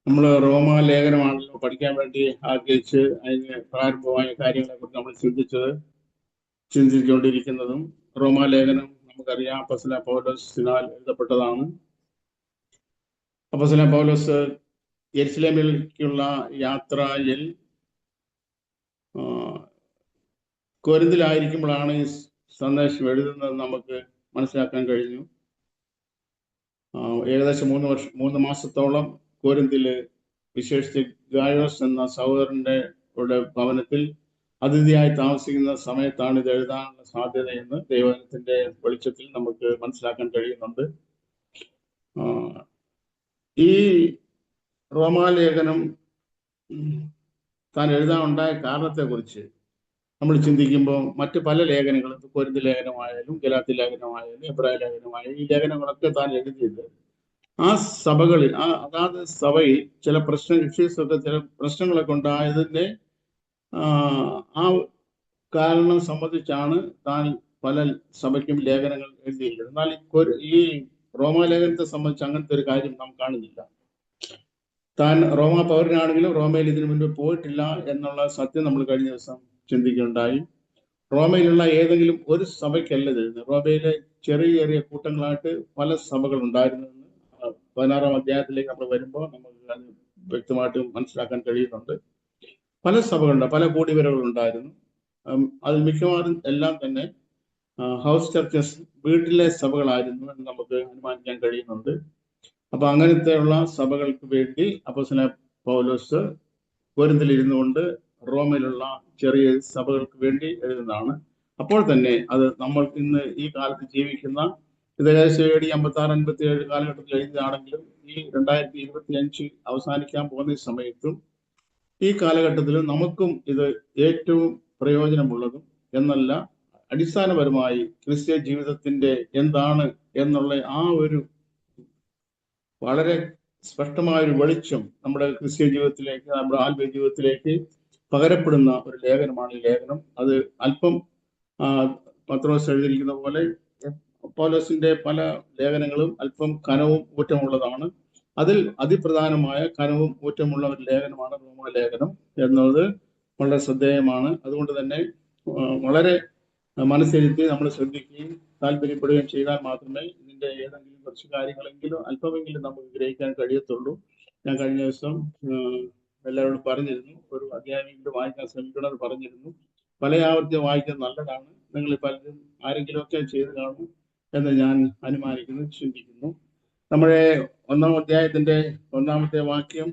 നമ്മൾ റോമാലേഖനമാണല്ലോ പഠിക്കാൻ വേണ്ടി ആഗ്രഹിച്ച് അതിന് പ്രാരംഭമായ കാര്യങ്ങളെക്കുറിച്ച് നമ്മൾ ചിന്തിച്ചുകൊണ്ടിരിക്കുന്നതും. റോമാലേഖനം നമുക്കറിയാം അപ്പോസ്തലൻ പൗലോസിനാൽ എഴുതപ്പെട്ടതാണ്. അപ്പോസ്തലൻ പൗലോസ് യെരുശലേമിലേക്കുള്ള യാത്രയിൽ കൊരിന്തിലായിരിക്കുമ്പോഴാണ് ഈ സന്ദേശം എഴുതുന്നത് നമുക്ക് മനസ്സിലാക്കാൻ കഴിഞ്ഞു. ഏകദേശം 3 മാസത്തോളം കൊരിന്തില് വിശേഷിച്ച് ഗായോസ് എന്ന സഹോദരന്റെ ഭവനത്തിൽ അതിഥിയായി താമസിക്കുന്ന സമയത്താണ് ഇത് എഴുതാനുള്ള സാധ്യതയെന്ന് ദൈവത്തിന്റെ വെളിച്ചത്തിൽ നമുക്ക് മനസ്സിലാക്കാൻ കഴിയുന്നുണ്ട്. ഈ റോമാലേഖനം താൻ എഴുതാനുണ്ടായ കാരണത്തെക്കുറിച്ച് നമ്മൾ ചിന്തിക്കുമ്പോൾ മറ്റ് പല ലേഖനങ്ങളും, കൊരിന്ത് ലേഖനമായാലും ഗലാത്യ ലേഖനമായാലും എബ്രായ ലേഖനമായാലും, ഈ ലേഖനങ്ങളൊക്കെ താൻ എഴുതിയത് ആ സഭകളിൽ അതാത് സഭയിൽ ചില ചില പ്രശ്നങ്ങളൊക്കെ ഉണ്ടായതിന്റെ ആ കാരണം സംബന്ധിച്ചാണ് താൻ പല സഭയ്ക്കും ലേഖനങ്ങൾ എഴുതിയിരിക്കുന്നത്. എന്നാൽ ഈ റോമാലേഖനത്തെ സംബന്ധിച്ച് അങ്ങനത്തെ ഒരു കാര്യം നാം കാണുന്നില്ല. താൻ റോമാ പൗരനാണെങ്കിലും റോമയിൽ ഇതിനു മുൻപ് പോയിട്ടില്ല എന്നുള്ള സത്യം നമ്മൾ കഴിഞ്ഞ ദിവസം ചിന്തിക്കുകയുണ്ടായി. റോമയിലുള്ള ഏതെങ്കിലും ഒരു സഭയ്ക്കല്ല ഇത്. റോമയിലെ ചെറിയ ചെറിയ കൂട്ടങ്ങളായിട്ട് പല സഭകൾ ഉണ്ടായിരുന്നെന്ന് 16-ാം അധ്യായത്തിലേക്ക് നമ്മൾ വരുമ്പോൾ നമുക്ക് അത് വ്യക്തമായിട്ട് മനസ്സിലാക്കാൻ കഴിയുന്നുണ്ട്. പല സഭകളുണ്ട്, പല കൂടിവരവുകളുണ്ടായിരുന്നു. അത് മിക്കവാറും എല്ലാം തന്നെ ഹൗസ് ചർച്ചസ്, വീട്ടിലെ സഭകളായിരുന്നു എന്ന് നമുക്ക് അനുമാനിക്കാൻ കഴിയുന്നുണ്ട്. അപ്പൊ അങ്ങനത്തെയുള്ള സഭകൾക്ക് വേണ്ടി അപ്പോസ്തലൻ പൗലോസ് കൊരിന്തിലിരുന്നു കൊണ്ട് റോമിലുള്ള ചെറിയ സഭകൾക്ക് വേണ്ടി എഴുതുന്നതാണ്. അപ്പോൾ തന്നെ അത് നമ്മൾ ഇന്ന് ഈ കാലത്ത് ജീവിക്കുന്ന ഏകദേശം AD 56-57 കാലഘട്ടത്തിൽ എഴുതിയതാണെങ്കിലും ഈ 2025 അവസാനിക്കാൻ പോകുന്ന സമയത്തും ഈ കാലഘട്ടത്തിൽ നമുക്കും ഇത് ഏറ്റവും പ്രയോജനമുള്ളതും എന്നല്ല, അടിസ്ഥാനപരമായി ക്രിസ്ത്യ ജീവിതത്തിന്റെ എന്താണ് എന്നുള്ള ആ ഒരു വളരെ സ്പഷ്ടമായ ഒരു വെളിച്ചം നമ്മുടെ ക്രിസ്ത്യ ജീവിതത്തിലേക്ക്, നമ്മുടെ ആത്മീയ ജീവിതത്തിലേക്ക് പകരപ്പെടുന്ന ഒരു ലേഖനമാണ് ഈ ലേഖനം. അത് അല്പം പത്രോസ് എഴുതിയിരിക്കുന്ന പോലെ പൗലോസിന്റെ പല ലേഖനങ്ങളും അല്പം കനവും ഊറ്റമുള്ളതാണ്. അതിൽ അതിപ്രധാനമായ കനവും ഊറ്റമുള്ള ഒരു ലേഖനമാണ് റോമാലേഖനം എന്നത് വളരെ ശ്രദ്ധേയമാണ്. അതുകൊണ്ട് തന്നെ വളരെ മനസ്സിരുത്തി നമ്മൾ ശ്രദ്ധിക്കുകയും താല്പര്യപ്പെടുകയും ചെയ്താൽ മാത്രമേ ഇതിന്റെ ഏതെങ്കിലും കുറച്ച് കാര്യങ്ങളെങ്കിലും അല്പമെങ്കിലും നമുക്ക് ഗ്രഹിക്കാൻ കഴിയത്തുള്ളൂ. ഞാൻ കഴിഞ്ഞ ദിവസം എല്ലാവരോടും പറഞ്ഞിരുന്നു, ഒരു അധ്യായമെങ്കിലും വായിക്കാൻ ശ്രമിക്കണമെന്ന് പറഞ്ഞിരുന്നു. പല ആവർത്തി വായിക്കാൻ നല്ലതാണ്. നിങ്ങൾ പലരും ആരെങ്കിലുമൊക്കെ ചെയ്ത് കാണും എന്ന് ഞാൻ അനുമാനിക്കുന്നു, ചിന്തിക്കുന്നു. നമ്മുടെ 1-ാം അധ്യായത്തിന്റെ 1-ാമത്തെ വാക്യം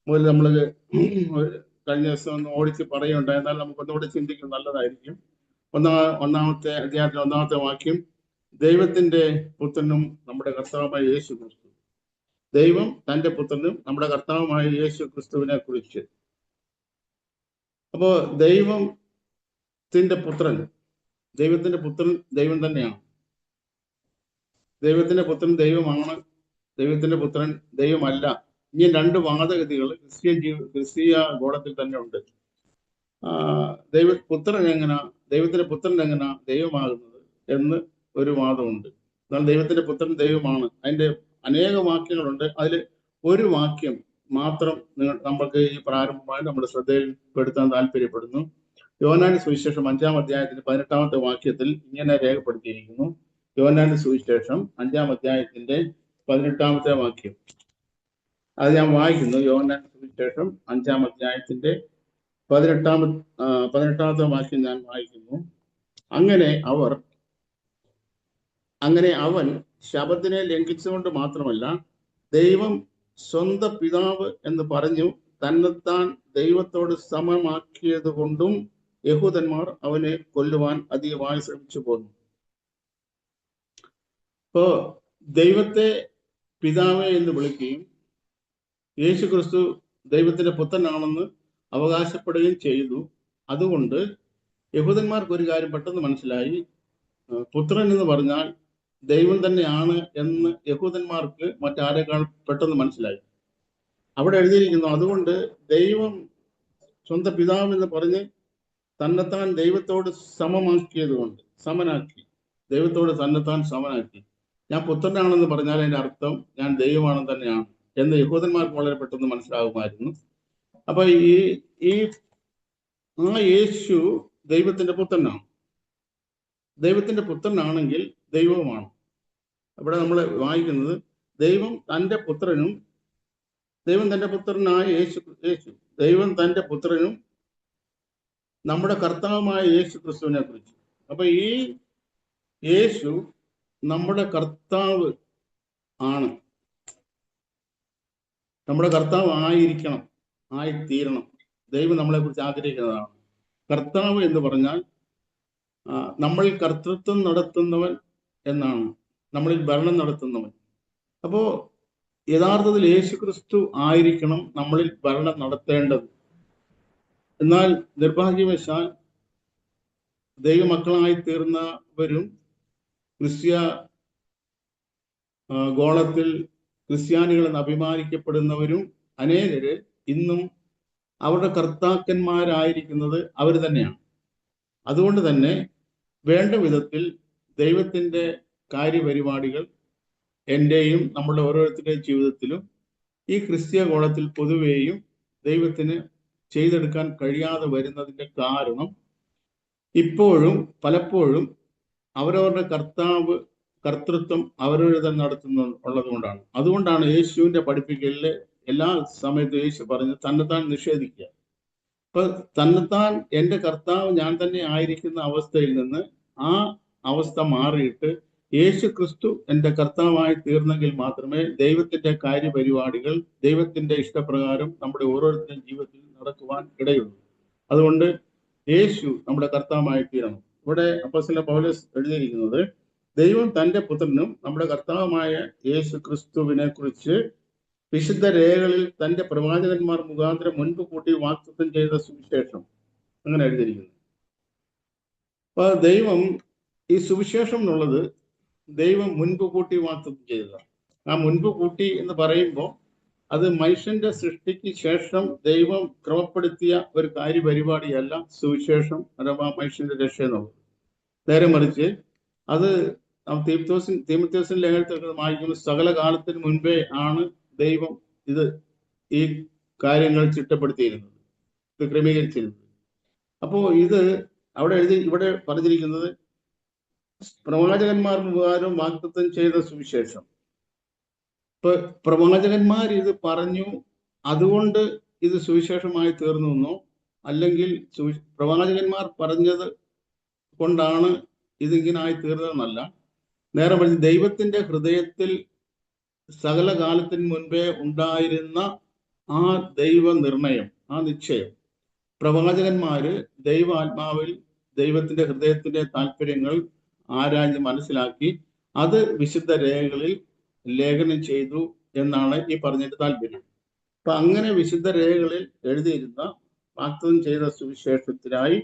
മുതൽ നമ്മൾ കഴിഞ്ഞ ദിവസം ഒന്ന് ഓടിച്ച് പറയുണ്ടായി. എന്നാൽ നമുക്കൊന്നുകൂടി ചിന്തിക്കുന്നത് നല്ലതായിരിക്കും. 1-ാമത്തെ അധ്യായത്തിലെ 1-ാമത്തെ വാക്യം, ദൈവത്തിന്റെ പുത്രനും നമ്മുടെ കർത്താവുമായ യേശു ക്രിസ്തു. ദൈവം തന്റെ പുത്രനും നമ്മുടെ കർത്താവുമായ യേശു ക്രിസ്തുവിനെ കുറിച്ച്. അപ്പോ ദൈവത്തിന്റെ പുത്രൻ ദൈവം തന്നെയാണ്. ദൈവത്തിന്റെ പുത്രൻ ദൈവമാണ്, ദൈവത്തിന്റെ പുത്രൻ ദൈവമല്ല. ഇനി 2 വാദഗതികൾ ക്രിസ്തീയ ഗോളത്തിൽ തന്നെ ഉണ്ട്. ദൈവത്തിന്റെ പുത്രൻ എങ്ങനെ ദൈവമാകുന്നത് എന്ന് ഒരു വാദമുണ്ട്. എന്നാൽ ദൈവത്തിന്റെ പുത്രൻ ദൈവമാണ്. അതിന്റെ അനേക വാക്യങ്ങളുണ്ട്. അതിൽ ഒരു വാക്യം മാത്രം നമ്മൾക്ക് ഈ പ്രാരംഭമായി നമ്മുടെ ശ്രദ്ധയിൽപ്പെടുത്താൻ താല്പര്യപ്പെടുന്നു. യോഹന്നാന്റെ സുവിശേഷം 5-ാം അധ്യായത്തിന്റെ 18-ാമത്തെ വാക്യത്തിൽ ഇങ്ങനെ രേഖപ്പെടുത്തിയിരിക്കുന്നു. യോഹന്നാന്റെ സുവിശേഷം 5-ാം അധ്യായത്തിന്റെ 18-ാമത്തെ വാക്യം, അത് ഞാൻ വായിക്കുന്നു. യോഹന്നാന്റെ സുവിശേഷം 5-ാം അധ്യായത്തിന്റെ 18-ാമത്തെ വാക്യം ഞാൻ വായിക്കുന്നു. അങ്ങനെ അവൻ ശബത്തിനെ ലംഘിച്ചുകൊണ്ട് മാത്രമല്ല, ദൈവം സ്വന്തം പിതാവ് എന്ന് പറഞ്ഞു തന്നെത്താൻ ദൈവത്തോട് സമമാക്കിയത് കൊണ്ടും യഹൂദന്മാർ അവനെ കൊല്ലുവാൻ അധികമായി ശ്രമിച്ചു പോന്നു. ഇപ്പോ ദൈവത്തെ പിതാവേ എന്ന് വിളിക്കുകയും യേശു ക്രിസ്തു ദൈവത്തിന്റെ പുത്രനാണെന്ന് അവകാശപ്പെടുകയും ചെയ്തു. അതുകൊണ്ട് യഹൂദന്മാർക്ക് ഒരു കാര്യം പെട്ടെന്ന് മനസ്സിലായി. പുത്രൻ എന്ന് പറഞ്ഞാൽ ദൈവം തന്നെയാണ് എന്ന് യഹൂദന്മാർക്ക് മറ്റാരേക്കാൾ പെട്ടെന്ന് മനസ്സിലായി. അവിടെ എഴുതിയിരിക്കുന്നു, അതുകൊണ്ട് ദൈവം സ്വന്തം പിതാവ് എന്ന് പറഞ്ഞ് തന്നെത്താൻ ദൈവത്തോട് സമനാക്കി. ദൈവത്തോട് തന്നെത്താൻ സമനാക്കി. ഞാൻ പുത്രനാണെന്ന് പറഞ്ഞാൽ അതിന്റെ അർത്ഥം ഞാൻ ദൈവമാണെന്ന് തന്നെയാണ്. എന്ന് യഹൂദന്മാർക്ക് വളരെ പെട്ടെന്ന് മനസ്സിലാകുമായിരുന്നു. അപ്പൊ ഈ ആ യേശു ദൈവത്തിന്റെ പുത്രനാണ്. ദൈവത്തിന്റെ പുത്രനാണെങ്കിൽ ദൈവവുമാണ്. അവിടെ നമ്മൾ വായിക്കുന്നത് ദൈവം തന്റെ പുത്രനായ യേശു ദൈവം തന്റെ പുത്രനും നമ്മുടെ കർത്താവുമായ യേശു ക്രിസ്തുവിനെ കുറിച്ച്. അപ്പൊ ഈ യേശു നമ്മുടെ കർത്താവ് ആണ്, നമ്മുടെ കർത്താവ് ആയിത്തീരണം. ദൈവം നമ്മളെ കുറിച്ച് ആഗ്രഹിക്കുന്നതാണ്. കർത്താവ് എന്ന് പറഞ്ഞാൽ നമ്മൾ കർത്തൃത്വം നടത്തുന്നവൻ എന്നാണ്, നമ്മളിൽ ഭരണം നടത്തുന്നവൻ. അപ്പോ യഥാർത്ഥത്തിൽ യേശു ക്രിസ്തു ആയിരിക്കണം നമ്മളിൽ ഭരണം നടത്തേണ്ടത്. എന്നാൽ നിർഭാഗ്യവശാൽ ദൈവമക്കളായി തീർന്നവരും ക്രിസ്ത്യ ഗോളത്തിൽ ക്രിസ്ത്യാനികളെന്ന് അഭിമാനിക്കപ്പെടുന്നവരും അനേകര് ഇന്നും അവരുടെ കർത്താക്കന്മാരായിരിക്കുന്നത് അവർ തന്നെയാണ്. അതുകൊണ്ട് തന്നെ വേണ്ട വിധത്തിൽ ദൈവത്തിൻ്റെ കാര്യപരിപാടികൾ എൻ്റെയും നമ്മുടെ ഓരോരുത്തരുടെയും ജീവിതത്തിലും ഈ ക്രിസ്ത്യ ഗോളത്തിൽ പൊതുവേയും ദൈവത്തിന് ചെയ്തെടുക്കാൻ കഴിയാതെ വരുന്നതിൻ്റെ കാരണം ഇപ്പോഴും പലപ്പോഴും അവരവരുടെ കർത്തൃത്വം അവരവർ തന്നെ ഉള്ളത് കൊണ്ടാണ്. അതുകൊണ്ടാണ് യേശുവിൻ്റെ പഠിപ്പിക്കലിൽ എല്ലാ സമയത്തും യേശു പറഞ്ഞ് തന്നെത്താൻ നിഷേധിക്കുക. അപ്പൊ തന്നെത്താൻ എൻ്റെ കർത്താവ് ഞാൻ തന്നെ ആയിരിക്കുന്ന അവസ്ഥയിൽ നിന്ന് ആ അവസ്ഥ മാറിയിട്ട് യേശു ക്രിസ്തു എൻ്റെ കർത്താവായി തീർന്നെങ്കിൽ മാത്രമേ ദൈവത്തിൻ്റെ കാര്യപരിപാടികൾ ദൈവത്തിൻ്റെ ഇഷ്ടപ്രകാരം നമ്മുടെ ഓരോരുത്തരുടെയും ജീവിതത്തിൽ നടക്കുവാൻ ഇടയുള്ളൂ. അതുകൊണ്ട് യേശു നമ്മുടെ കർത്താവായി തീരണം. ഇവിടെ അപ്പോസ്തലൻ പൗലോസ് എഴുതിയിരിക്കുന്നത് ദൈവം തൻ്റെ പുത്രനും നമ്മുടെ കർത്താവുമായ യേശു ക്രിസ്തുവിനെ കുറിച്ച് വിശുദ്ധ രേഖകളിൽ തൻ്റെ പ്രവാചകന്മാർ മുഖാന്തരം മുൻപ് കൂട്ടി വാഗ്ദത്തം ചെയ്ത സുവിശേഷം, അങ്ങനെ എഴുതിയിരിക്കുന്നു. അപ്പൊ ദൈവം ഈ സുവിശേഷം എന്നുള്ളത് ദൈവം മുൻപ് കൂട്ടി വാഗ്ദത്തം ചെയ്തതാണ്. ആ മുൻപ് കൂട്ടി എന്ന് പറയുമ്പോൾ അത് മനുഷ്യന്റെ സൃഷ്ടിക്ക് ശേഷം ദൈവം ക്രമപ്പെടുത്തിയ ഒരു കാര്യപരിപാടിയല്ല സുവിശേഷം അഥവാ മനുഷ്യന്റെ രക്ഷ എന്നുള്ളത്. നേരെ മറിച്ച് അത് തീമോഥെയോസിന്റെ ലേഖനത്തിൽ വായിക്കുന്ന സകല കാലത്തിന് മുൻപേ ആണ് ദൈവം ഈ കാര്യങ്ങൾ ചിട്ടപ്പെടുത്തിയിരുന്നത്, ഇത് ക്രമീകരിച്ചിരുന്നത്. അപ്പോ ഇവിടെ പറഞ്ഞിരിക്കുന്നത് പ്രവാചകന്മാർ മുഖാന്തരം വാഗ്ദത്തം ചെയ്ത സുവിശേഷം. ഇപ്പൊ പ്രവാചകന്മാർ ഇത് പറഞ്ഞു, അതുകൊണ്ട് ഇത് സുവിശേഷമായി തീർന്നു എന്നോ, അല്ലെങ്കിൽ പ്രവാചകന്മാർ പറഞ്ഞത് കൊണ്ടാണ് ഇതിങ്ങനായി തീർന്നതെന്നല്ല. നേരെ മറിച്ച് ദൈവത്തിന്റെ ഹൃദയത്തിൽ സകല കാലത്തിന് മുൻപേ ഉണ്ടായിരുന്ന ആ ദൈവ നിർണയം, ആ നിശ്ചയം, പ്രവാചകന്മാര് ദൈവാത്മാവിൽ ദൈവത്തിന്റെ ഹൃദയത്തിന്റെ താല്പര്യങ്ങൾ ആരാഞ്ഞ് മനസ്സിലാക്കി അത് വിശുദ്ധ രേഖകളിൽ ലേഖനം ചെയ്തു എന്നാണ് ഈ പറഞ്ഞിട്ട് താല്പര്യം. അപ്പൊ അങ്ങനെ വിശുദ്ധ രേഖകളിൽ എഴുതിയിരുന്ന വാഗ്ദത്തം ചെയ്ത സുവിശേഷത്തിനായി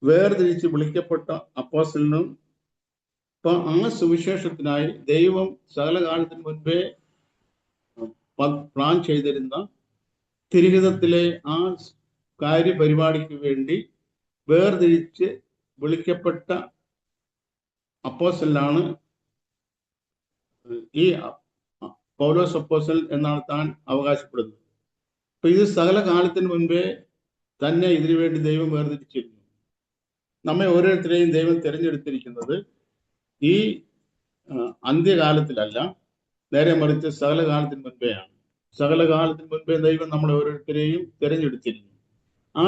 വേർതിരിച്ച് വിളിക്കപ്പെട്ട അപ്പോസ്തലനും അപ്പൊ ആ സുവിശേഷത്തിനായി ദൈവം സകല കാലത്തിന് മുൻപേ പ്ലാൻ ചെയ്തിരുന്ന തിരുഹിതത്തിലെ ആ കാര്യപരിപാടിക്ക് വേണ്ടി വേർതിരിച്ച് വിളിക്കപ്പെട്ട അപ്പോസ്തലനാണ് ഈ പൗലോസ് അപ്പോസ്തലൻ എന്നാണ് താൻ അവകാശപ്പെടുന്നത്. അപ്പൊ ഇത് സകല കാലത്തിന് മുൻപേ തന്നെ ഇതിനു വേണ്ടി ദൈവം വേർതിരിച്ചിരുന്നു. നമ്മെ ഓരോരുത്തരെയും ദൈവം തിരഞ്ഞെടുത്തിരിക്കുന്നത് ഈ അന്ത്യകാലത്തിലല്ല, നേരെ മറിച്ച് സകല കാലത്തിന് മുൻപേയാണ്. സകല കാലത്തിന് മുൻപേ ദൈവം നമ്മളെ ഓരോരുത്തരെയും തിരഞ്ഞെടുത്തിരുന്നു. ആ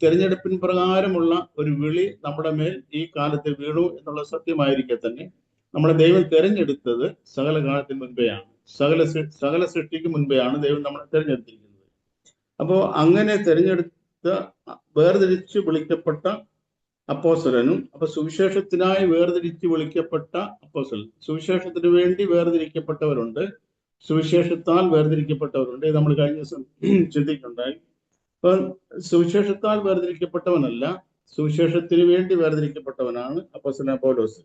തിരഞ്ഞെടുപ്പിൻ പ്രകാരമുള്ള ഒരു വിളി നമ്മുടെ മേൽ ഈ കാലത്ത് വീണു എന്നുള്ള സത്യമായിരിക്കെ തന്നെ നമ്മളെ ദൈവം തിരഞ്ഞെടുത്തത് സകല കാലത്തിന് മുൻപേയാണ്. സകല സൃഷ്ടിക്ക് മുൻപേയാണ് ദൈവം നമ്മളെ തിരഞ്ഞെടുത്തിരിക്കുന്നത്. അപ്പോൾ അങ്ങനെ വേർതിരിച്ച് വിളിക്കപ്പെട്ട അപ്പോസ്തലനും, അപ്പൊ സുവിശേഷത്തിനായി വേർതിരിച്ച് വിളിക്കപ്പെട്ട അപ്പോസ്തലൻ, സുവിശേഷത്തിന് വേണ്ടി വേർതിരിക്കപ്പെട്ടവരുണ്ട്, സുവിശേഷത്താൽ വേർതിരിക്കപ്പെട്ടവരുണ്ട്. ഇത് നമ്മൾ കഴിഞ്ഞ ദിവസം ചിന്തിക്കുണ്ടായി. അപ്പൊ സുവിശേഷത്താൽ വേർതിരിക്കപ്പെട്ടവനല്ല, സുവിശേഷത്തിന് വേണ്ടി വേർതിരിക്കപ്പെട്ടവനാണ് അപ്പോസ്തലൻ പൗലോസ്.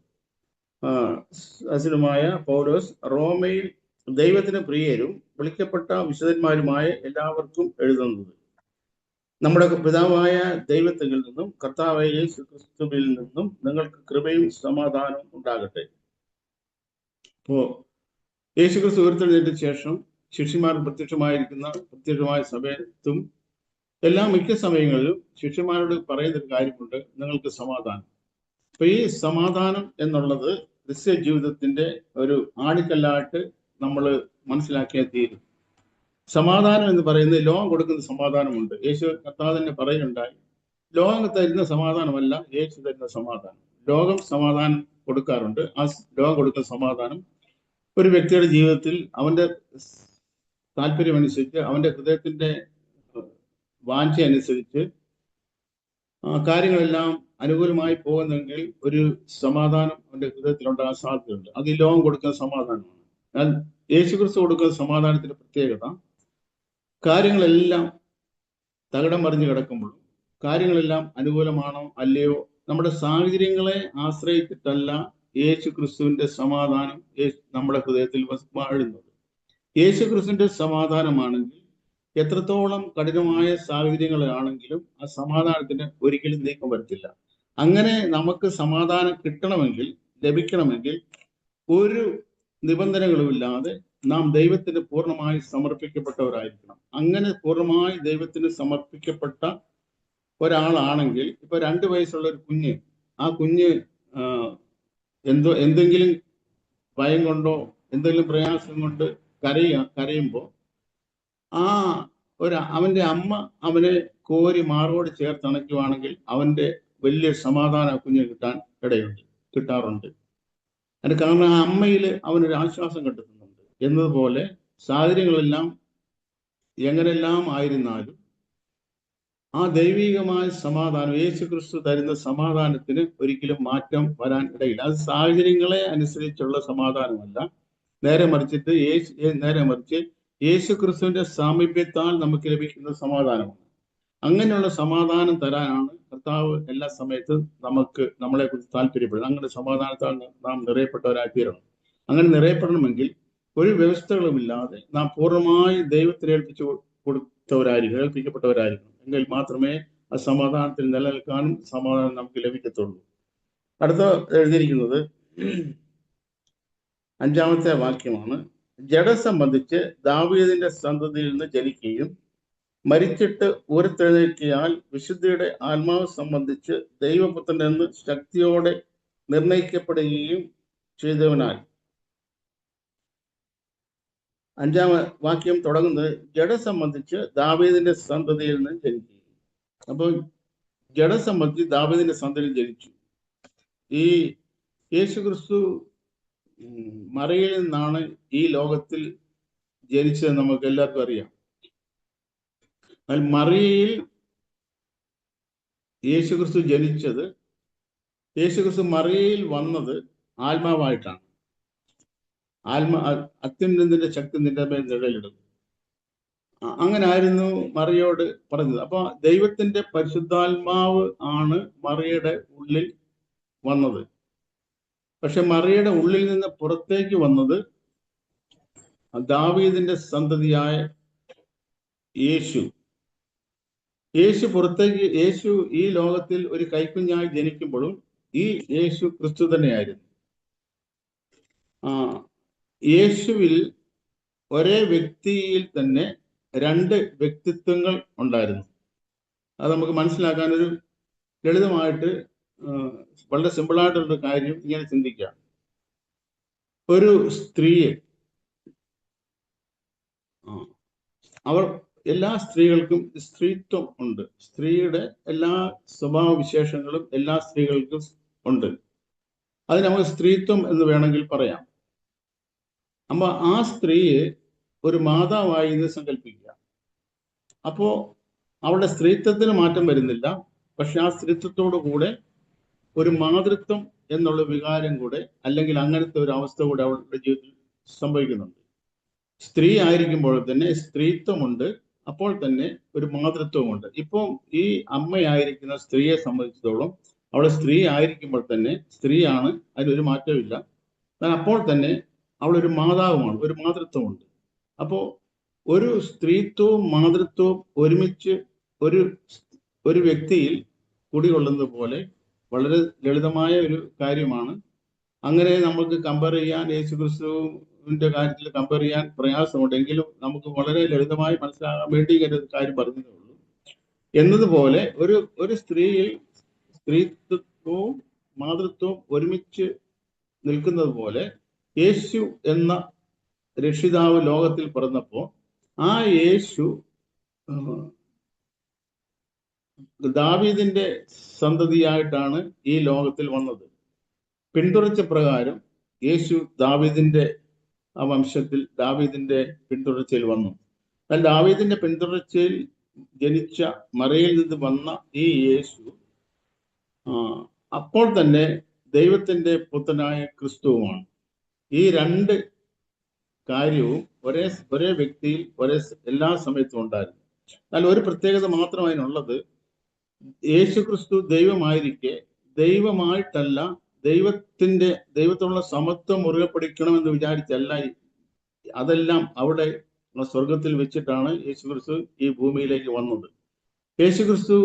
അസിനുമായ പൗലോസ് റോമയിൽ ദൈവത്തിന് പ്രിയരും വിളിക്കപ്പെട്ട വിശുദ്ധന്മാരുമായ എല്ലാവർക്കും എഴുതുന്നത്, നമ്മുടെ പിതാവായ ദൈവത്തിൽ നിന്നും കർത്താവായ യേശു ക്രിസ്തുവിൽ നിന്നും നിങ്ങൾക്ക് കൃപയും സമാധാനവും ഉണ്ടാകട്ടെ. അപ്പോ യേശുക്രിസ്തു ഉയർത്തെഴുന്നേറ്റ ശേഷം ശിഷ്യന്മാർ പ്രത്യക്ഷമായ സമയത്തും മിക്ക സമയങ്ങളിലും ശിഷ്യന്മാരോട് പറയുന്നൊരു കാര്യമുണ്ട്, നിങ്ങൾക്ക് സമാധാനം. അപ്പൊ ഈ സമാധാനം എന്നുള്ളത് ക്രിസ്ത്യ ജീവിതത്തിന്റെ ഒരു ആണിക്കല്ലായിട്ട് നമ്മൾ മനസ്സിലാക്കിയാൽ തീരും. സമാധാനം എന്ന് പറയുന്നത് ലോകം കൊടുക്കുന്ന സമാധാനമുണ്ട്. യേശു കർത്താവ് തന്നെ പറയുന്നുണ്ടായി, ലോകം തരുന്ന സമാധാനമല്ല യേശു തരുന്ന സമാധാനം. ലോകം സമാധാനം കൊടുക്കാറുണ്ട്. ആ ലോകം കൊടുക്കുന്ന സമാധാനം ഒരു വ്യക്തിയുടെ ജീവിതത്തിൽ അവന്റെ താല്പര്യമനുസരിച്ച്, അവന്റെ ഹൃദയത്തിന്റെ വാഞ്ച അനുസരിച്ച് കാര്യങ്ങളെല്ലാം അനുകൂലമായി പോകുന്നെങ്കിൽ ഒരു സമാധാനം അവന്റെ ഹൃദയത്തിൽ ഉണ്ടാകാൻ സാധ്യതയുണ്ട്. അത് ഈ ലോകം കൊടുക്കുന്ന സമാധാനമാണ്. എന്നാൽ യേശുക്രിസ്തു കൊടുക്കുന്ന സമാധാനത്തിന്റെ പ്രത്യേകത, കാര്യങ്ങളെല്ലാം തകിടം മറിഞ്ഞു കിടക്കുമ്പോഴും, കാര്യങ്ങളെല്ലാം അനുകൂലമാണോ അല്ലയോ, നമ്മുടെ സാഹചര്യങ്ങളെ ആശ്രയിച്ചിട്ടല്ല യേശു ക്രിസ്തുവിന്റെ സമാധാനം നമ്മുടെ ഹൃദയത്തിൽ വാഴുന്നത്. യേശു ക്രിസ്തുവിന്റെ സമാധാനമാണെങ്കിൽ എത്രത്തോളം കഠിനമായ സാഹചര്യങ്ങളാണെങ്കിലും ആ സമാധാനത്തിന് ഒരിക്കലും നീക്കം വരത്തില്ല. അങ്ങനെ നമുക്ക് സമാധാനം കിട്ടണമെങ്കിൽ, ലഭിക്കണമെങ്കിൽ, ഒരു നിബന്ധനകളുമില്ലാതെ നാം ദൈവത്തിന് പൂർണ്ണമായി സമർപ്പിക്കപ്പെട്ടവരായിരിക്കണം. അങ്ങനെ പൂർണ്ണമായി ദൈവത്തിന് സമർപ്പിക്കപ്പെട്ട ഒരാളാണെങ്കിൽ, ഇപ്പൊ 2 വയസ്സുള്ള ഒരു കുഞ്ഞ്, ആ കുഞ്ഞ് എന്തെങ്കിലും ഭയം കൊണ്ടോ എന്തെങ്കിലും പ്രയാസം കൊണ്ട് കരയുമ്പോൾ അവന്റെ അമ്മ അവനെ കോരി മാറോട് ചേർത്തണയ്ക്കുവാണെങ്കിൽ അവന്റെ വലിയ സമാധാനം കുഞ്ഞിന് കിട്ടാറുണ്ട്. അതിന് കാരണം ആ അമ്മയിൽ അവനൊരു ആശ്വാസം കണ്ടെത്തുന്നുണ്ട്. എന്നതുപോലെ സാഹചര്യങ്ങളെല്ലാം എങ്ങനെല്ലാം ആയിരുന്നാലും ആ ദൈവികമായ സമാധാനം, യേശു ക്രിസ്തു തരുന്ന സമാധാനത്തിന് ഒരിക്കലും മാറ്റം വരാൻ ഇടയില്ല. അത് സാഹചര്യങ്ങളെ അനുസരിച്ചുള്ള സമാധാനമല്ല, നേരെ മറിച്ച് യേശു ക്രിസ്തുവിന്റെ സാമീപ്യത്താൽ നമുക്ക് ലഭിക്കുന്ന സമാധാനമാണ്. അങ്ങനെയുള്ള സമാധാനം തരാനാണ് കർത്താവ് എല്ലാ സമയത്തും നമ്മളെ കുറിച്ച് താല്പര്യപ്പെടുന്നത്. അങ്ങനെ സമാധാനത്താൽ നാം നിറയപ്പെട്ടവരായി തീരണം. അങ്ങനെ നിറയപ്പെടണമെങ്കിൽ ഒരു വ്യവസ്ഥകളുമില്ലാതെ നാം പൂർണ്ണമായി ദൈവത്തിന് ഏൽപ്പിക്കപ്പെട്ടവരായിരിക്കണം. എങ്കിൽ മാത്രമേ ആ സമാധാനത്തിൽ നിലനിൽക്കാനും സമാധാനം നമുക്ക് ലഭിക്കത്തുള്ളൂ. അടുത്ത എഴുതിയിരിക്കുന്നത് 5-ാമത്തെ വാക്യമാണ്. ജഡ സംബന്ധിച്ച് ദാവീദിന്റെ സന്തതിയിൽ നിന്ന് ജനിക്കുകയും മരിച്ചിട്ട് ഉയർത്തെഴുന്നേൽക്കിയാൽ വിശുദ്ധിയുടെ ആത്മാവ് സംബന്ധിച്ച് ദൈവപുത്രൻ എന്ന് ശക്തിയോടെ നിർണയിക്കപ്പെടുകയും ചെയ്തവനാൽ. 5-ാം വാക്യം തുടങ്ങുന്നത് ജഡ സംബന്ധിച്ച് ദാവീദിന്റെ സന്തതിയിൽ നിന്ന് ജനിക്കുകയും. അപ്പോൾ ജഡ സംബന്ധിച്ച് ദാവീദിന്റെ സന്തതിയിൽ ജനിച്ചു. ഈ യേശുക്രിസ്തു മറിയയിൽ നിന്നാണ് ഈ ലോകത്തിൽ ജനിച്ചത്, നമുക്ക് എല്ലാവർക്കും അറിയാം. എന്നാൽ മറിയയിൽ യേശുക്രിസ്തു ജനിച്ചത്, യേശുക്രിസ്തു മറിയയിൽ വന്നത് ആത്മാവായിട്ടാണ്. അത്യുന്നതിന്റെ ശക്തി നിന്റെ മേൽ നിഴലിടും. അങ്ങനെ ആയിരുന്നു മറിയോട് പറഞ്ഞത്. അപ്പൊ ദൈവത്തിന്റെ പരിശുദ്ധാത്മാവ് ആണ് മറിയയുടെ ഉള്ളിൽ വന്നത്. പക്ഷെ മറിയയുടെ ഉള്ളിൽ നിന്ന് പുറത്തേക്ക് വന്നത് ദാവീദിന്റെ സന്തതിയായ യേശു. യേശു ഈ ലോകത്തിൽ ഒരു കൈക്കുഞ്ഞായി ജനിക്കുമ്പോഴും ഈ യേശു ക്രിസ്തു തന്നെയായിരുന്നു. യേശുവിൽ ഒരേ വ്യക്തിയിൽ തന്നെ 2 വ്യക്തിത്വങ്ങൾ ഉണ്ടായിരുന്നു. അത് നമുക്ക് മനസ്സിലാക്കാനൊരു ലളിതമായിട്ട് വളരെ സിമ്പിളായിട്ടുള്ളൊരു കാര്യം ഇങ്ങനെ ചിന്തിക്കാം. ഒരു സ്ത്രീയെ, എല്ലാ സ്ത്രീകൾക്കും സ്ത്രീത്വം ഉണ്ട്. സ്ത്രീയുടെ എല്ലാ സ്വഭാവ വിശേഷങ്ങളും എല്ലാ സ്ത്രീകൾക്കും ഉണ്ട്. അത് നമുക്ക് സ്ത്രീത്വം എന്ന് വേണമെങ്കിൽ പറയാം. അപ്പൊ ആ സ്ത്രീയെ ഒരു മാതാവായി എന്ന് സങ്കല്പിക്കുക. അപ്പോ അവളുടെ സ്ത്രീത്വത്തിന് മാറ്റം വരുന്നില്ല, പക്ഷെ ആ സ്ത്രീത്വത്തോടു കൂടെ ഒരു മാതൃത്വം എന്നുള്ള വികാരം കൂടെ, അല്ലെങ്കിൽ അങ്ങനത്തെ ഒരു അവസ്ഥ കൂടെ അവളുടെ ജീവിതത്തിൽ സംഭവിക്കുന്നുണ്ട്. സ്ത്രീ ആയിരിക്കുമ്പോൾ തന്നെ സ്ത്രീത്വമുണ്ട്, അപ്പോൾ തന്നെ ഒരു മാതൃത്വമുണ്ട്. ഇപ്പം ഈ അമ്മയായിരിക്കുന്ന സ്ത്രീയെ സംബന്ധിച്ചിടത്തോളം അവളെ സ്ത്രീ ആയിരിക്കുമ്പോൾ തന്നെ സ്ത്രീയാണ്, അതിനൊരു മാറ്റമില്ല. അപ്പോൾ തന്നെ അവളൊരു മാതാവുമാണ്, ഒരു മാതൃത്വമുണ്ട്. അപ്പോൾ ഒരു സ്ത്രീത്വവും മാതൃത്വവും ഒരുമിച്ച് ഒരു വ്യക്തിയിൽ കുടികൊള്ളുന്നത് പോലെ വളരെ ലളിതമായ ഒരു കാര്യമാണ്. അങ്ങനെ നമുക്ക് കമ്പയർ ചെയ്യാൻ യേശുക്രിസ്തുവും കാര്യത്തിൽ കമ്പയർ ചെയ്യാൻ പ്രയാസമുണ്ടെങ്കിലും നമുക്ക് വളരെ ലളിതമായി മനസ്സിലാകാൻ വേണ്ടി ഒരു കാര്യം പറഞ്ഞതേ ഉള്ളൂ. എന്നതുപോലെ ഒരു സ്ത്രീയിൽ സ്ത്രീത്വവും മാതൃത്വവും ഒരുമിച്ച് നിൽക്കുന്നത് പോലെ യേശു എന്ന രക്ഷിതാവ് ലോകത്തിൽ പിറന്നപ്പോൾ ആ യേശു ദാവീദിന്റെ സന്തതിയായിട്ടാണ് ഈ ലോകത്തിൽ വന്നത്. പിന്തുടർച്ച പ്രകാരം യേശു ദാവീദിന്റെ ആ വംശത്തിൽ ദാവീദിന്റെ പിന്തുടർച്ചയിൽ വന്നു. എന്നാൽ ദാവീദിന്റെ പിന്തുടർച്ചയിൽ ജനിച്ച മറിയയിൽ നിന്ന് വന്ന ഈ യേശു അപ്പോൾ തന്നെ ദൈവത്തിന്റെ പുത്രനായ ക്രിസ്തുവുമാണ്. ഈ രണ്ട് കാര്യവും ഒരേ വ്യക്തിയിൽ എല്ലാ സമയത്തും ഉണ്ടായിരുന്നു. എന്നാൽ ഒരു പ്രത്യേകത മാത്രം അതിനുള്ളത്, യേശു ക്രിസ്തു ദൈവമായിരിക്കെ ദൈവമായിട്ടല്ല, ദൈവത്തോടുള്ള സമത്വം മുറുകെ പിടിക്കണമെന്ന് വിചാരിച്ചല്ല, അതെല്ലാം അവിടെ സ്വർഗത്തിൽ വെച്ചിട്ടാണ് യേശു ക്രിസ്തു ഈ ഭൂമിയിലേക്ക് വന്നത്. യേശു ക്രിസ്തു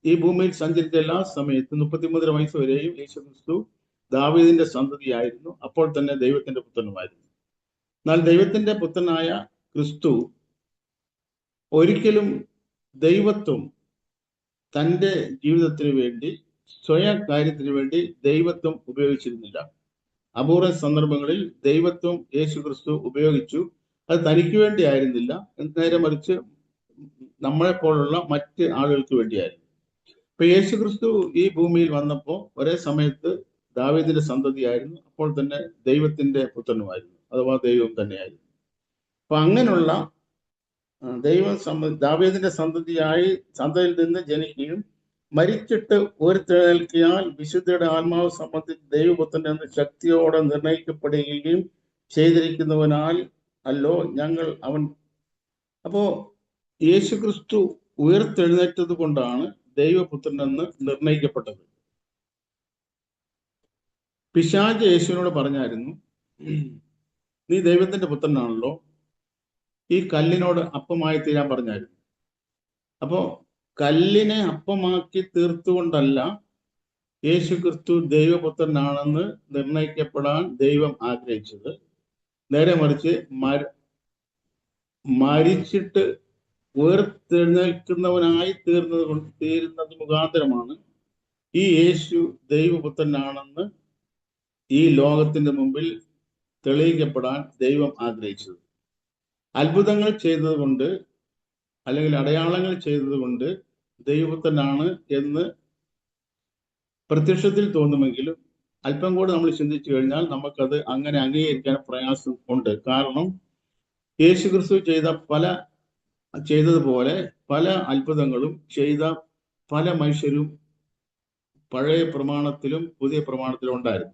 ഈ ഭൂമിയിൽ സഞ്ചരിച്ച എല്ലാ സമയത്തും 33 വയസ്സ് വരെയും യേശു ക്രിസ്തു ദാവീദിന്റെ സന്തതിയായിരുന്നു. അപ്പോൾ തന്നെ ദൈവത്തിന്റെ പുത്രനുമായിരുന്നു. എന്നാൽ ദൈവത്തിന്റെ പുത്രനായ ക്രിസ്തു ഒരിക്കലും ദൈവത്വം തൻ്റെ ജീവിതത്തിന് വേണ്ടി, സ്വയം കാര്യത്തിന് വേണ്ടി ദൈവത്വം ഉപയോഗിച്ചിരുന്നില്ല. അപൂർവ സന്ദർഭങ്ങളിൽ ദൈവത്വം യേശു ക്രിസ്തു ഉപയോഗിച്ചു. അത് തനിക്ക് വേണ്ടി ആയിരുന്നില്ല, നേരെ മറിച്ച് നമ്മളെപ്പോലുള്ള മറ്റ് ആളുകൾക്ക് വേണ്ടിയായിരുന്നു. ഇപ്പൊ യേശു ക്രിസ്തു ഈ ഭൂമിയിൽ വന്നപ്പോൾ ഒരേ സമയത്ത് ദാവീദിന്റെ സന്തതിയായിരുന്നു, അപ്പോൾ തന്നെ ദൈവത്തിന്റെ പുത്രനുമായിരുന്നു, അഥവാ ദൈവം തന്നെയായിരുന്നു. അപ്പൊ അങ്ങനെയുള്ള ദാവീദിന്റെ സന്തതിയിൽ നിന്ന് ജനിക്കുകയും മരിച്ചിട്ട് ഉയർത്തെഴുന്നേൽക്കിയാൽ വിശുദ്ധിയുടെ ആത്മാവ് സംബന്ധിച്ച് ദൈവപുത്രൻ എന്ന ശക്തിയോടെ നിർണയിക്കപ്പെടുകയും ചെയ്തിരിക്കുന്നവനാൽ അല്ലോ ഞങ്ങൾ അവൻ. അപ്പോ യേശു ക്രിസ്തു ഉയർത്തെഴുന്നേറ്റത് കൊണ്ടാണ് ദൈവപുത്രൻ എന്ന് നിർണയിക്കപ്പെട്ടത്. പിശാച് യേശുവിനോട് പറഞ്ഞായിരുന്നു, നീ ദൈവത്തിന്റെ പുത്രനാണല്ലോ, ഈ കല്ലിനോട് അപ്പമായി തീരാൻ പറഞ്ഞായിരുന്നു. അപ്പോ കല്ലിനെ അപ്പമാക്കി തീർത്തുകൊണ്ടല്ല യേശു ക്രിസ്തു ദൈവപുത്രനാണെന്ന് നിർണയിക്കപ്പെടാൻ ദൈവം ആഗ്രഹിച്ചത്. നേരെ മറിച്ച് മരിച്ചിട്ട് ഉയർത്തെഴുന്നേൽക്കുന്നവനായി തീരുന്നത് മുഖാന്തരമാണ് ഈ യേശു ദൈവപുത്രനാണെന്ന് ഈ ലോകത്തിന്റെ മുമ്പിൽ തെളിയിക്കപ്പെടാൻ ദൈവം ആഗ്രഹിച്ചത്. അത്ഭുതങ്ങൾ ചെയ്തതുകൊണ്ട് അല്ലെങ്കിൽ അടയാളങ്ങൾ ചെയ്തതുകൊണ്ട് ദൈവപുത്രനാണ് എന്ന് പ്രത്യക്ഷത്തിൽ തോന്നുമെങ്കിലും അല്പം കൂടെ നമ്മൾ ചിന്തിച്ചു കഴിഞ്ഞാൽ നമുക്കത് അങ്ങനെ അംഗീകരിക്കാൻ പ്രയാസം ഉണ്ട്. കാരണം യേശു ക്രിസ്തു ചെയ്തതുപോലെ പല അത്ഭുതങ്ങളും ചെയ്ത പല മനുഷ്യരും പഴയ പ്രമാണത്തിലും പുതിയ പ്രമാണത്തിലും ഉണ്ടായിരുന്നു.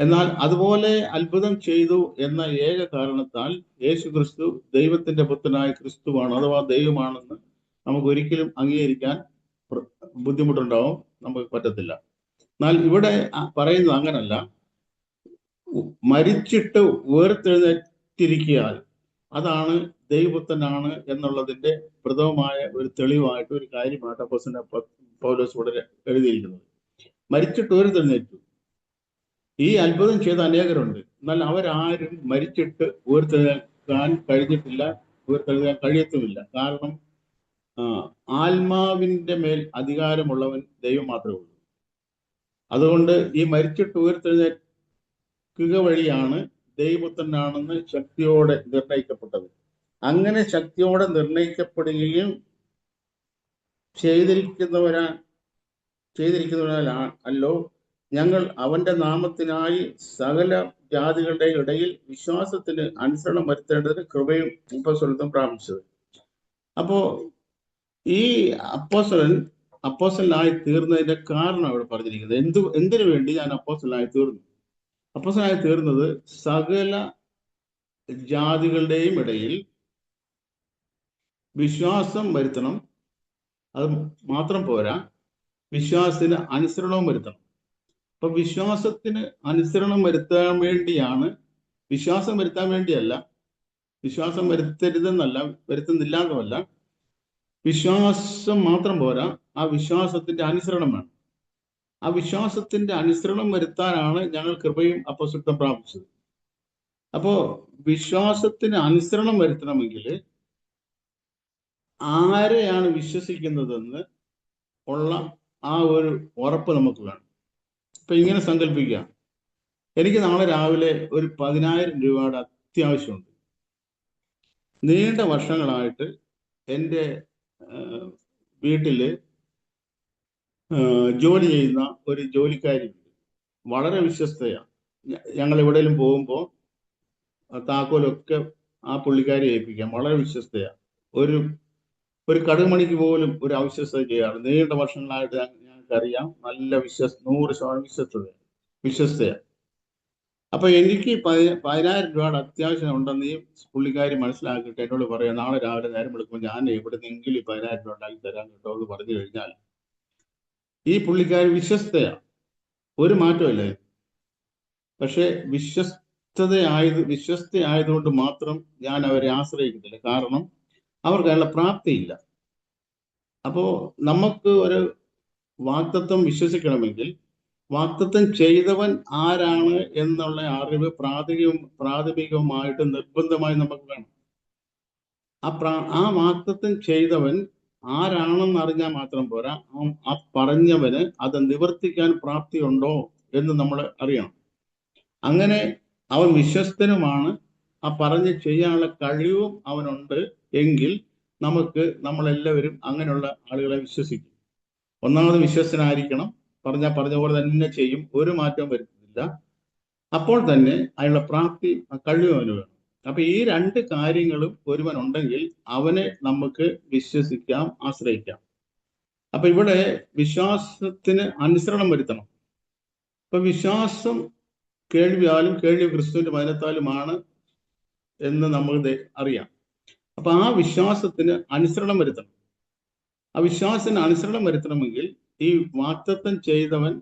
എന്നാൽ അതുപോലെ അത്ഭുതം ചെയ്തു എന്ന ഏക കാരണത്താൽ യേശു ക്രിസ്തു ദൈവത്തിന്റെ പുത്രനായ ക്രിസ്തുവാണ്, അഥവാ ദൈവമാണെന്ന് നമുക്ക് ഒരിക്കലും അംഗീകരിക്കാൻ ബുദ്ധിമുട്ടുണ്ടാവും, നമുക്ക് പറ്റത്തില്ല. എന്നാൽ ഇവിടെ പറയുന്നത് അങ്ങനല്ല. മരിച്ചിട്ട് ഉയർത്തെഴുന്നേറ്റിരിക്കിയാൽ അതാണ് ദൈവപുത്രനാണ് എന്നുള്ളതിന്റെ പ്രഥമമായ ഒരു തെളിവായിട്ട്, ഒരു കാര്യമായിട്ട് അപ്പോസ്തലൻ പൗലോസ് ഇവിടെ എഴുതിയിരിക്കുന്നത്. മരിച്ചിട്ട് ഉയർത്തെഴുന്നേറ്റു. ഈ അത്ഭുതം ചെയ്ത അനേകരുണ്ട്, എന്നാൽ അവരാരും മരിച്ചിട്ട് ഉയർത്തെഴുന്നേൽക്കാൻ കഴിയത്തുമില്ല. കാരണം ആത്മാവിന്റെ മേൽ അധികാരമുള്ളവൻ ദൈവം മാത്രമേ ഉള്ളൂ. അതുകൊണ്ട് ഈ മരിച്ചിട്ട് ഉയർത്തെഴുന്നേൽക്കുക വഴിയാണ് ദൈവപുത്രനാണെന്ന് ശക്തിയോടെ നിർണയിക്കപ്പെട്ടത്. അങ്ങനെ ശക്തിയോടെ നിർണയിക്കപ്പെടുകയും ചെയ്തിരിക്കുന്നവരാലോ ഞങ്ങൾ അവന്റെ നാമത്തിനായി സകല ജാതികളുടെ ഇടയിൽ വിശ്വാസത്തിന് അനുസരണം വരുത്തേണ്ടതിന് കൃപയും അപ്പോസ്തലത്വം പ്രാപിച്ചത്. അപ്പോ ഈ അപ്പോസ്തലനായി തീർന്നതിന്റെ കാരണം അവിടെ പറഞ്ഞിരിക്കുന്നത്. എന്തിനു വേണ്ടി ഞാൻ അപ്പോസ്തലനായി തീർന്നു? അപ്പോസ്തലനായി തീർന്നത് സകല ജാതികളുടെയും ഇടയിൽ വിശ്വാസം വരുത്തണം. അത് മാത്രം പോരാ, വിശ്വാസത്തിന് അനുസരണവും വരുത്തണം. അപ്പൊ വിശ്വാസത്തിന് അനുസരണം വരുത്താൻ വേണ്ടിയാണ്, വിശ്വാസം വരുത്താൻ വേണ്ടിയല്ല, വിശ്വാസം വരുത്തുന്നില്ല എന്നല്ല, വിശ്വാസം മാത്രം പോരാ, ആ വിശ്വാസത്തിന്റെ അനുസരണം വേണം. ആ വിശ്വാസത്തിന്റെ അനുസരണം വരുത്താനാണ് ഞങ്ങൾ കൃപയും അപ്പോസ്തലത്വം പ്രാപിച്ചത്. അപ്പോ വിശ്വാസത്തിന് അനുസരണം വരുത്തണമെങ്കിൽ ആരെയാണ് വിശ്വസിക്കുന്നതെന്ന് ഉള്ള ആ ഒരു ഉറപ്പ് നമുക്ക് വേണം. ഇപ്പൊ ഇങ്ങനെ സങ്കല്പിക്കാം, എനിക്ക് നാളെ രാവിലെ ഒരു 10,000 രൂപയുടെ അത്യാവശ്യമുണ്ട്. നീണ്ട വർഷങ്ങളായിട്ട് എൻ്റെ വീട്ടില് ജോലി ചെയ്യുന്ന ഒരു ജോലിക്കാരിയുണ്ട്. വളരെ വിശ്വസ്തയാണ്. ഞങ്ങൾ എവിടെയെങ്കിലും പോകുമ്പോൾ താക്കോലൊക്കെ ആ പുള്ളിക്കാരി ഏൽപ്പിക്കാം. വളരെ വിശ്വസ്തയാണ്. ഒരു കടുകുമണിക്ക് പോലും ഒരു അവിശ്വസ്തത ചെയ്യാറ്. നീണ്ട വർഷങ്ങളായിട്ട് ഞങ്ങൾക്കറിയാം. നല്ല 100% വിശ്വസ്തയാണ്. അപ്പൊ എനിക്ക് 10,000 രൂപയുടെ അത്യാവശ്യം ഉണ്ടെന്ന് ഈ പുള്ളിക്കാരി മനസ്സിലാക്കിയിട്ട് എന്നോട് പറയാം, നാളെ രാവിലെ നേരം വിളിക്കുമ്പോൾ ഞാൻ എവിടെ നിന്നെങ്കിലും 10,000 രൂപ ഉണ്ടാക്കി തരാൻ കേട്ടോ എന്ന് പറഞ്ഞു കഴിഞ്ഞാൽ ഈ പുള്ളിക്കാരി വിശ്വസ്തയാണ്, ഒരു മാറ്റമില്ല. പക്ഷെ വിശ്വസ്തയായതുകൊണ്ട് മാത്രം ഞാൻ അവരെ ആശ്രയിക്കുന്നില്ല. കാരണം അവർക്ക് അതിനുള്ള പ്രാപ്തിയില്ല. അപ്പോ നമുക്ക് ഒരു വാഗ്ദത്തം വിശ്വസിക്കണമെങ്കിൽ വാഗ്ദത്തം ചെയ്തവൻ ആരാണ് എന്നുള്ള അറിവ് പ്രാഥമികമായിട്ട് നിർബന്ധമായി നമുക്ക് വേണം. ആ വാഗ്ദത്തം ചെയ്തവൻ ആരാണെന്ന് അറിഞ്ഞാൽ മാത്രം പോരാ, ആ പറഞ്ഞവന് അത് നിവർത്തിക്കാൻ പ്രാപ്തിയുണ്ടോ എന്ന് നമ്മൾ അറിയണം. അങ്ങനെ അവൻ വിശ്വസ്തനുമാണ്, ആ പറഞ്ഞ് ചെയ്യാനുള്ള കഴിവും അവനുണ്ട് എങ്കിൽ നമ്മളെല്ലാവരും അങ്ങനെയുള്ള ആളുകളെ വിശ്വസിക്കും. ഒന്നാമത് വിശ്വസ്തനായിരിക്കണം, പറഞ്ഞ പോലെ തന്നെ ചെയ്യും, ഒരു മാറ്റവും വരുത്തുന്നില്ല. അപ്പോൾ തന്നെ അതിനുള്ള പ്രാപ്തി കഴിവും അവന് വേണം. അപ്പൊ ഈ 2 കാര്യങ്ങളും ഒരുവൻ ഉണ്ടെങ്കിൽ അവനെ നമുക്ക് വിശ്വസിക്കാം, ആശ്രയിക്കാം. അപ്പൊ ഇവിടെ വിശ്വാസത്തിന് അനുസരണം വരുത്തണം. അപ്പൊ വിശ്വാസം കേൾവിയാലും കേൾവി ക്രിസ്തുവിന്റെ വചനത്താലുമാണ് എന്ന് നമ്മൾ അറിയാം. അപ്പൊ ആ വിശ്വാസത്തിന് അനുസരണം വരുത്തണം. ആ വിശ്വാസത്തിന് അനുസരണം വരുത്തണമെങ്കിൽ ഈ വാഗ്ദത്തം ചെയ്തവൻ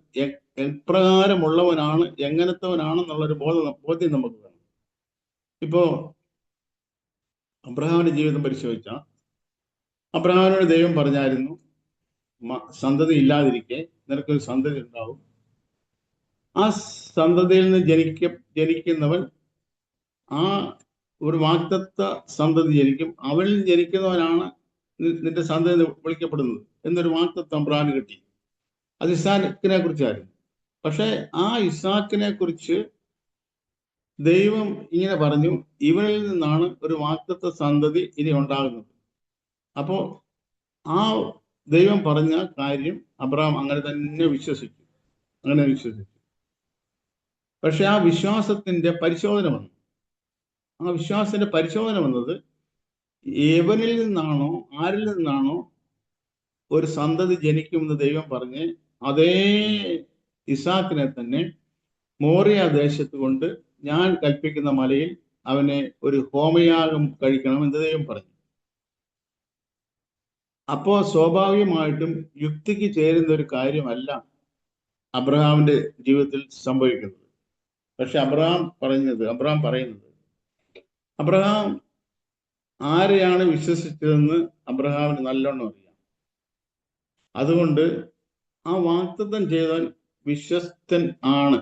എപ്രകാരമുള്ളവനാണ്, എങ്ങനത്തവനാണെന്നുള്ളൊരു ബോധ്യം നമുക്ക് വേണം. ഇപ്പോ അബ്രഹാമിന്റെ ജീവിതം പരിശോധിച്ചാൽ അബ്രഹാമിനോട് ദൈവം പറഞ്ഞായിരുന്നു, സന്തതി ഇല്ലാതിരിക്കെ നിനക്കൊരു സന്തതി ഉണ്ടാവും. ആ സന്തതിയിൽ നിന്ന് ജനിക്കുന്നവൻ ആ ഒരു വാഗ്ദത്ത സന്തതി ജനിക്കും. അവനിൽ ജനിക്കുന്നവനാണ് നിന്റെ സന്തതി വിളിക്കപ്പെടുന്നത് എന്നൊരു വാഗ്ദത്തം അബ്രഹാമിന് കിട്ടി. അത് ഇസ്ഹാക്കിനെ കുറിച്ചായിരുന്നു. പക്ഷെ ആ ഇസ്ഹാക്കിനെ കുറിച്ച് ദൈവം ഇങ്ങനെ പറഞ്ഞു, ഇവനിൽ നിന്നാണ് ഒരു വാഗ്ദത്ത സന്തതി ഇനി ഉണ്ടാകുന്നത്. അപ്പോ ആ ദൈവം പറഞ്ഞ കാര്യം അബ്രഹാം അങ്ങനെ തന്നെ വിശ്വസിച്ചു. പക്ഷെ ആ വിശ്വാസത്തിന്റെ പരിശോധന വന്നു. ആ വിശ്വാസത്തിന്റെ പരിശോധന വന്നത് എവനിൽ നിന്നാണോ, ആരിൽ നിന്നാണോ ഒരു സന്തതി ജനിക്കുമെന്ന് ദൈവം പറഞ്ഞ് അതേ ഇസാക്കിനെ തന്നെ മോറിയ ദേശത്ത് കൊണ്ട് ഞാൻ കൽപ്പിക്കുന്ന മലയിൽ അവനെ ഒരു ഹോമയാഗം കഴിക്കണം എന്ന് ദൈവം പറഞ്ഞു. അപ്പോ സ്വാഭാവികമായിട്ടും യുക്തിക്ക് ചേരുന്ന ഒരു കാര്യമല്ല അബ്രഹാമിന്റെ ജീവിതത്തിൽ സംഭവിക്കുന്നത്. പക്ഷെ അബ്രഹാം പറയുന്നത് അബ്രഹാം ആരെയാണ് വിശ്വസിച്ചതെന്ന് അബ്രഹാമിന് നല്ലോണം അറിയാം. അതുകൊണ്ട് ആ വാഗ്ദത്തം ചെയ്താൽ വിശ്വസ്തൻ ആണ്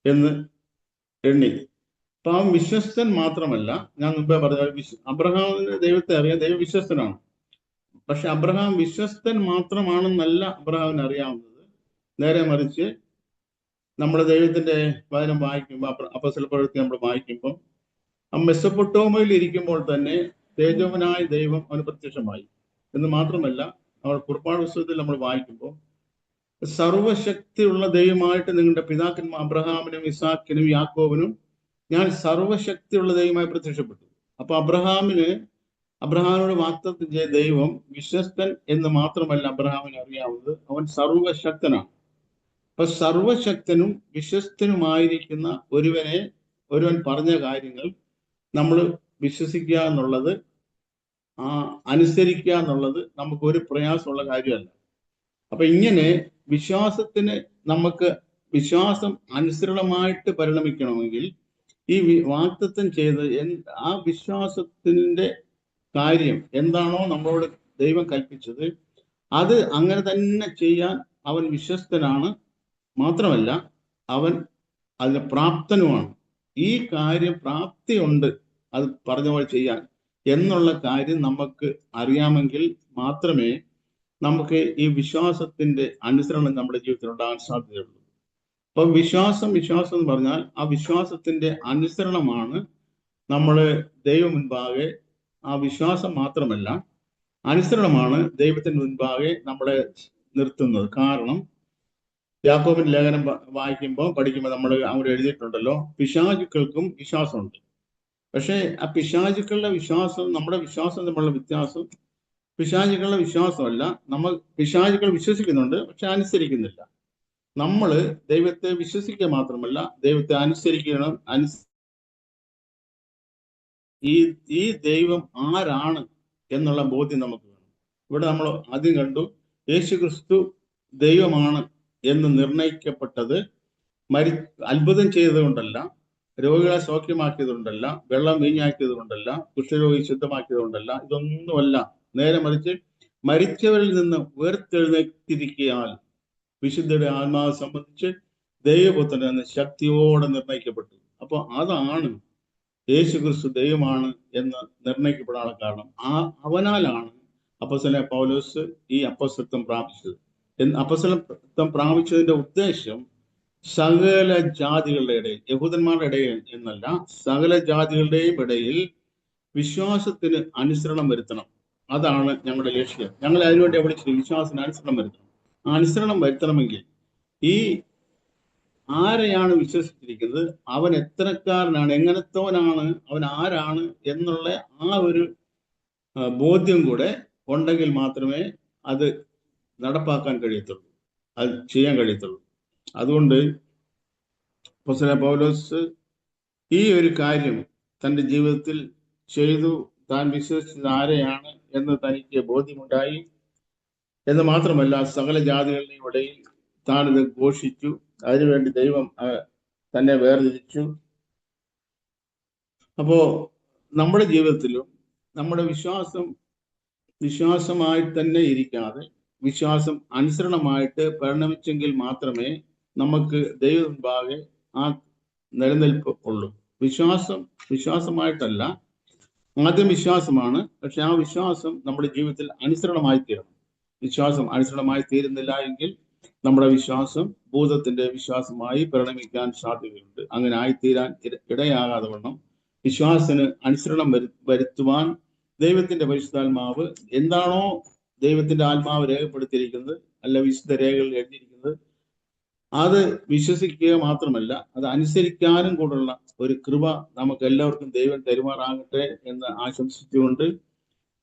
എന്ന് എണ്ണി. അപ്പൊ ആ വിശ്വസ്തൻ മാത്രമല്ല, ഞാൻ മുമ്പേ പറഞ്ഞ അബ്രഹാമിന് ദൈവത്തെ അറിയാം, ദൈവം വിശ്വസ്തനാണ്. പക്ഷെ അബ്രഹാം വിശ്വസ്തൻ മാത്രമാണെന്നല്ല അബ്രഹാമിന് അറിയാവുന്നത്. നേരെ മറിച്ച് നമ്മൾ ദൈവത്തിന്റെ വചനം വായിക്കുമ്പോൾ, അപ്പോസ്തല പ്രവൃത്തി നമ്മൾ വായിക്കുമ്പോൾ, ആ മെസ്സൊപ്പൊട്ടോമയിൽ ഇരിക്കുമ്പോൾ തന്നെ തേജോവനായ ദൈവം അവന് പ്രത്യക്ഷമായി എന്ന് മാത്രമല്ല, നമ്മൾ പുറപ്പാട് പുസ്തകത്തിൽ നമ്മൾ വായിക്കുമ്പോൾ സർവശക്തിയുള്ള ദൈവമായിട്ട് നിങ്ങളുടെ പിതാക്കന്മാർ അബ്രഹാമിനും ഇസാക്കിനും യാക്കോബിനും ഞാൻ സർവശക്തിയുള്ള ദൈവമായി പ്രത്യക്ഷപ്പെട്ടു. അപ്പൊ അബ്രഹാമിനോട് വാഗ്ദത്തം ചെയ്ത ദൈവം വിശ്വസ്തൻ എന്ന് മാത്രമല്ല അബ്രഹാമിന് അറിയാവുന്നത്, അവൻ സർവശക്തനാണ്. അപ്പൊ സർവശക്തനും വിശ്വസ്തനുമായിരിക്കുന്ന ഒരുവൻ പറഞ്ഞ കാര്യങ്ങൾ നമ്മൾ വിശ്വസിക്കുക എന്നുള്ളത്, അനുസരിക്കുക എന്നുള്ളത് നമുക്ക് ഒരു പ്രയാസമുള്ള കാര്യമല്ല. അപ്പൊ ഇങ്ങനെ വിശ്വാസം അനുസരണമായിട്ട് പരിണമിക്കണമെങ്കിൽ ഈ വാഗ്ദത്തം ചെയ്ത് ആ വിശ്വാസത്തിന്റെ കാര്യം എന്താണോ നമ്മളോട് ദൈവം കൽപ്പിച്ചത് അത് അങ്ങനെ തന്നെ ചെയ്യാൻ അവൻ വിശ്വസ്തനാണ്. മാത്രമല്ല അവൻ അതിന് പ്രാപ്തനുമാണ്. ഈ കാര്യം പ്രാപ്തിയുണ്ട് അത് പറഞ്ഞ പോലെ ചെയ്യാൻ എന്നുള്ള കാര്യം നമുക്ക് അറിയാമെങ്കിൽ മാത്രമേ നമുക്ക് ഈ വിശ്വാസത്തിന്റെ അനുസരണം നമ്മുടെ ജീവിതത്തിൽ ഉണ്ടാകാൻ സാധ്യതയുള്ളൂ. അപ്പൊ വിശ്വാസം എന്ന് പറഞ്ഞാൽ ആ വിശ്വാസത്തിന്റെ അനുസരണമാണ് നമ്മൾ ദൈവം മുൻപാകെ, ആ വിശ്വാസം മാത്രമല്ല അനുസരണമാണ് ദൈവത്തിന് മുൻപാകെ നമ്മളെ നിർത്തുന്നത്. കാരണം യാക്കോബിന്റെ ലേഖനം പഠിക്കുമ്പോൾ നമ്മൾ അവിടെ എഴുതിയിട്ടുണ്ടല്ലോ, പിശാചുക്കൾക്കും വിശ്വാസമുണ്ട്. പക്ഷേ ആ പിശാചുക്കളുടെ വിശ്വാസം നമ്മുടെ വിശ്വാസം തമ്മിലുള്ള വ്യത്യാസം, പിശാചുക്കളുടെ വിശ്വാസമല്ല, നമ്മൾ പിശാചുക്കൾ വിശ്വസിക്കുന്നുണ്ട് പക്ഷെ അനുസരിക്കുന്നില്ല. നമ്മൾ ദൈവത്തെ വിശ്വസിക്കുക മാത്രമല്ല ദൈവത്തെ അനുസരിക്കണം. ഈ ദൈവം ആരാണ് എന്നുള്ള ബോധ്യം നമുക്ക് വേണം. ഇവിടെ നമ്മൾ ആദ്യം കണ്ടു, യേശു ക്രിസ്തു ദൈവമാണ് എന്ന് നിർണയിക്കപ്പെട്ടത് അത്ഭുതം ചെയ്തത് കൊണ്ടല്ല, രോഗികളെ സൗഖ്യമാക്കിയത് കൊണ്ടല്ല, വെള്ളം വീഞ്ഞാക്കിയത് കൊണ്ടല്ല, കുഷ്ഠരോഗി ശുദ്ധമാക്കിയത് കൊണ്ടല്ല, ഇതൊന്നുമല്ല. നേരെ മറിച്ച് മരിച്ചവരിൽ നിന്ന് ഉയർത്തെഴുന്നേറ്റിരിക്കാൻ വിശുദ്ധയുടെ ആത്മാവ് സംബന്ധിച്ച് ദൈവപുത്രൻ എന്ന ശക്തിയോടെ നിർണയിക്കപ്പെട്ടു. അപ്പൊ അതാണ് യേശു ക്രിസ്തു ദൈവമാണ് എന്ന് നിർണയിക്കപ്പെടാനുള്ള കാരണം. അവനാലാണ് അപ്പോസ്തലനായ പൗലോസ് ഈ അപ്പോസ്തലത്വം പ്രാപിച്ചത്. അപ്പോസ്തലത്വം പ്രാപിച്ചതിന്റെ ഉദ്ദേശം സകല ജാതികളുടെ ഇടയിൽ, യഹൂദന്മാരുടെ ഇടയിൽ എന്നല്ല, സകല ജാതികളുടെയും ഇടയിൽ വിശ്വാസത്തിന് അനുസരണം വരുത്തണം. അതാണ് ഞങ്ങളുടെ ലക്ഷ്യം. ഞങ്ങൾ അതിനുവേണ്ടി വിളിച്ചത് വിശ്വാസത്തിന് അനുസരണം വരുത്തണം. ആ അനുസരണം വരുത്തണമെങ്കിൽ ഈ ആരെയാണ് വിശ്വസിച്ചിരിക്കുന്നത്, അവൻ എത്രക്കാരനാണ്, എങ്ങനത്തോനാണ്, അവൻ ആരാണ് എന്നുള്ള ആ ഒരു ബോധ്യം കൂടെ ഉണ്ടെങ്കിൽ മാത്രമേ അത് നടപ്പാക്കാൻ കഴിയത്തുള്ളൂ, അത് ചെയ്യാൻ കഴിയത്തുള്ളൂ. അതുകൊണ്ട് അപ്പോസ്തലനായ പൗലോസ് ഈ ഒരു കാര്യം തൻ്റെ ജീവിതത്തിൽ ചെയ്തു. താൻ വിശ്വസിച്ചത് ആരെയാണ് എന്ന് തനിക്ക് ബോധ്യമുണ്ടായി എന്ന് മാത്രമല്ല, സകല ജാതികളുടെയും ഇടയിൽ താൻ ഇത് ഘോഷിച്ചു. അതിനുവേണ്ടി ദൈവം തന്നെ വേർതിരിച്ചു. അപ്പോ നമ്മുടെ ജീവിതത്തിലും നമ്മുടെ വിശ്വാസമായി തന്നെ ഇരിക്കാതെ വിശ്വാസം അനുസരണമായിട്ട് പരിണമിച്ചെങ്കിൽ മാത്രമേ നമുക്ക് ദൈവം മുൻപാകെ ആ നിലനിൽപ്പ് ഉള്ളൂ. വിശ്വാസമായിട്ടല്ല, ആദ്യം വിശ്വാസമാണ്, പക്ഷെ ആ വിശ്വാസം നമ്മുടെ ജീവിതത്തിൽ അനുസരണമായി തീരണം. വിശ്വാസം അനുസരണമായി തീരുന്നില്ല എങ്കിൽ നമ്മുടെ വിശ്വാസം ഭൂതത്തിന്റെ വിശ്വാസമായി പരിണമിക്കാൻ സാധ്യതയുണ്ട്. അങ്ങനെ ആയിത്തീരാൻ ഇടയാകാതെ വണ്ണം വിശ്വാസത്തിന് അനുസരണം വരുത്തുവാൻ ദൈവത്തിന്റെ പരിശുദ്ധാത്മാവ് എന്താണോ ദൈവത്തിന്റെ ആത്മാവ് രേഖപ്പെടുത്തിയിരിക്കുന്നത്, അല്ല വിശുദ്ധ രേഖകളിൽ എഴുതിയിരിക്കുന്നത്, അത് വിശ്വസിക്കുക മാത്രമല്ല അത് അനുസരിക്കാനും കൂടെയുള്ള ഒരു കൃപ നമുക്ക് എല്ലാവർക്കും ദൈവം തരുമാറാകട്ടെ എന്ന് ആശംസിച്ചുകൊണ്ട്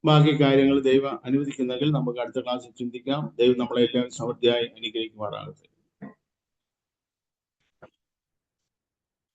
ബാക്കി കാര്യങ്ങൾ ദൈവം അനുവദിക്കുന്നെങ്കിൽ നമുക്ക് അടുത്ത ക്ലാസ്സിൽ ചിന്തിക്കാം. ദൈവം നമ്മളെ എല്ലാവരും സമൃദ്ധിയായി അനുഗ്രഹിക്കുമാറാകട്ടെ.